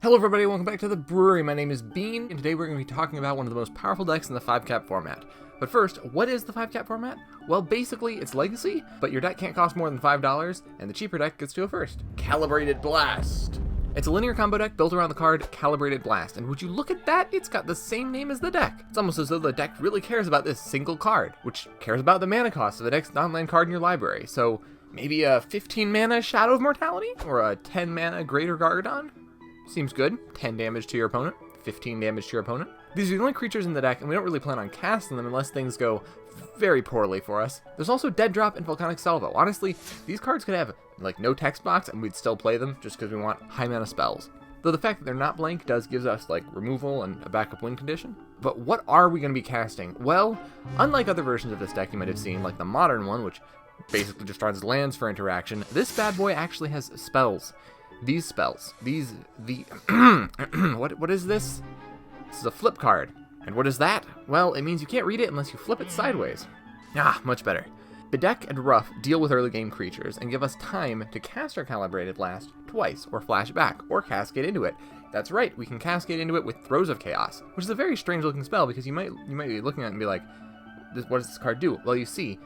Hello everybody, welcome back to the Brewery. My name is Bean, and today we're going to be talking about one of the most powerful decks in the 5-cap format. But first, what is the 5-cap format? Well, basically, it's Legacy, but your deck can't cost more than $5, and the cheaper deck gets to go first. Calibrated Blast. It's a linear combo deck built around the card Calibrated Blast, and would you look at that, it's got the same name as the deck. It's almost as though the deck really cares about this single card, which cares about the mana cost of the next non-land card in your library. So, maybe a 15 mana Shadow of Mortality, or a 10 mana Greater Gargadon? Seems good. 10 damage to your opponent, 15 damage to your opponent. These are the only creatures in the deck, and we don't really plan on casting them unless things go very poorly for us. There's also Dead Drop and Volcanic Salvo. Honestly, these cards could have like no text box and we'd still play them just because we want high mana spells. Though the fact that they're not blank does give us like removal and a backup win condition. But what are we going to be casting? Well, unlike other versions of this deck you might have seen, like the modern one, which basically just runs lands for interaction, this bad boy actually has spells. These spells, what is this? This is a flip card. And what is that? Well, it means you can't read it unless you flip it sideways. Ah, much better. Bedeck and Rough deal with early game creatures and give us time to cast our Calibrated Blast twice, or flash back, or cascade into it. That's right, we can cascade into it with Throes of Chaos, which is a very strange looking spell because you might be looking at it and be like, what does this card do? Well, you see,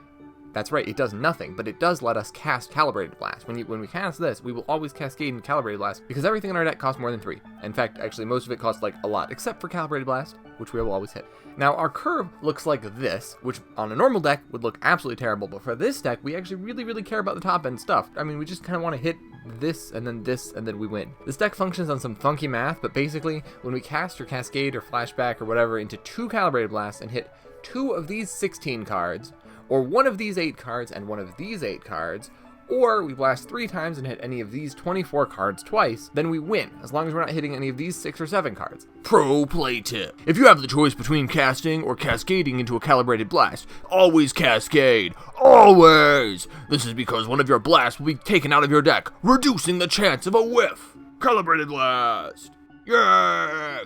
that's right, it does nothing, but it does let us cast Calibrated Blast. When we cast this, we will always cascade into Calibrated Blast because everything in our deck costs more than 3. In fact, actually, most of it costs like a lot, except for Calibrated Blast, which we will always hit. Now, our curve looks like this, which on a normal deck would look absolutely terrible, but for this deck, we actually really care about the top end stuff. I mean, we just kind of want to hit this, and then we win. This deck functions on some funky math, but basically, when we cast or cascade or flashback or whatever into 2 Calibrated Blasts and hit 2 of these 16 cards, or 1 of these 8 cards and 1 of these 8 cards, or we blast 3 times and hit any of these 24 cards twice, then we win, as long as we're not hitting any of these 6 or 7 cards. Pro play tip. If you have the choice between casting or cascading into a Calibrated Blast, always cascade. Always! This is because one of your blasts will be taken out of your deck, reducing the chance of a whiff. Calibrated Blast! Yeah!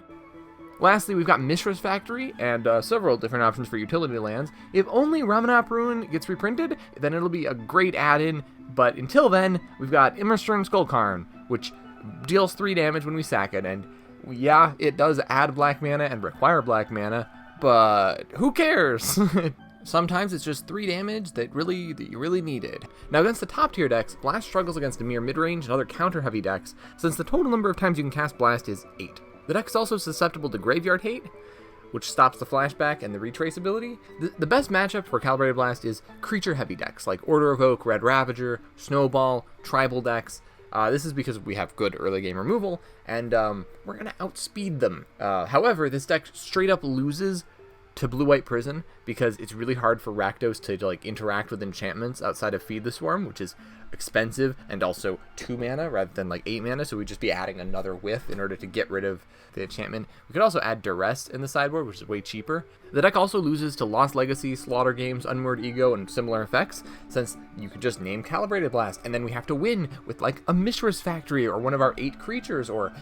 Lastly, we've got Mishra's Factory and several different options for utility lands. If only Ramanap Ruin gets reprinted, then it'll be a great add-in, but until then, we've got Immerstern Skullkarn, which deals 3 damage when we sack it, and yeah, it does add black mana and require black mana, but who cares? Sometimes it's just 3 damage that you really needed. Now against the top tier decks, Blast struggles against a mere mid-range and other counter-heavy decks, since the total number of times you can cast Blast is 8. The deck is also susceptible to Graveyard Hate, which stops the flashback and the retrace ability. The best matchup for Calibrated Blast is creature-heavy decks, like Order of Oak, Red Ravager, Snowball, Tribal decks. This is because we have good early-game removal, and we're going to outspeed them. However, this deck straight up loses to Blue-White Prison because it's really hard for Rakdos to like interact with enchantments outside of Feed the Swarm, which is expensive and also 2 mana rather than like 8 mana, so we'd just be adding another whiff in order to get rid of the enchantment. We could also add Duress in the sideboard, which is way cheaper. The deck also loses to Lost Legacy, Slaughter Games, Unmoored Ego, and similar effects, since you could just name Calibrated Blast, and then we have to win with like a Mishra's Factory or one of our 8 creatures, or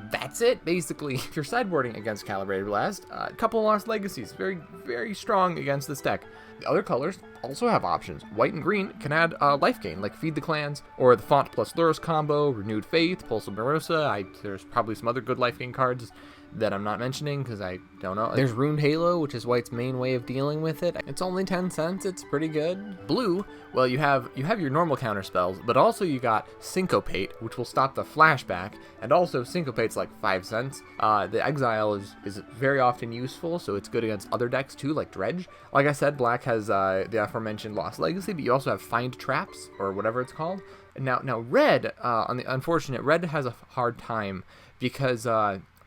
that's it, basically. If you're sideboarding against Calibrated Blast, a couple of Lost Legacies, very strong against this deck. The other colors also have options. White and green can add life gain, like Feed the Clans, or the Font plus Luris combo, Renewed Faith, Pulse of Morosa. There's probably some other good life gain cards that I'm not mentioning because I don't know. There's Runed Halo, which is White's main way of dealing with it. It's only 10 cents, it's pretty good. Blue, well, you have your normal counter spells, but also you got Syncopate, which will stop the flashback, and also Syncopate's like 5 cents. The Exile is very often useful, so it's good against other decks too, like Dredge. Like I said, Black has the aforementioned Lost Legacy, but you also have Find Traps, or whatever it's called. Now Red, on the unfortunate, Red has a hard time because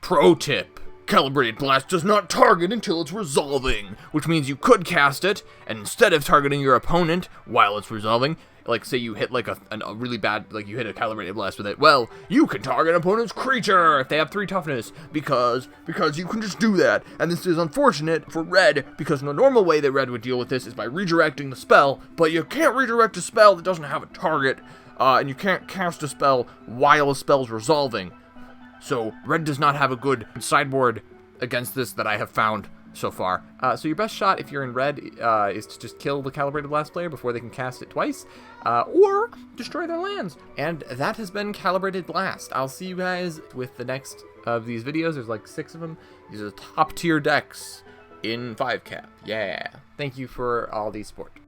Pro tip. Calibrated Blast does not target until it's resolving, which means you could cast it, and instead of targeting your opponent while it's resolving, like say you hit like a really bad, like you hit a Calibrated Blast with it, well, you can target an opponent's creature if they have 3 toughness, because you can just do that. And this is unfortunate for Red, because the normal way that Red would deal with this is by redirecting the spell, but you can't redirect a spell that doesn't have a target, and you can't cast a spell while a spell's resolving. So, Red does not have a good sideboard against this that I have found. so far. So your best shot if you're in red is to just kill the Calibrated Blast player before they can cast it twice, or destroy their lands. And that has been Calibrated Blast. I'll see you guys with the next of these videos. There's like 6 of them. These are the top tier decks in 5 cap. Yeah. Thank you for all the support.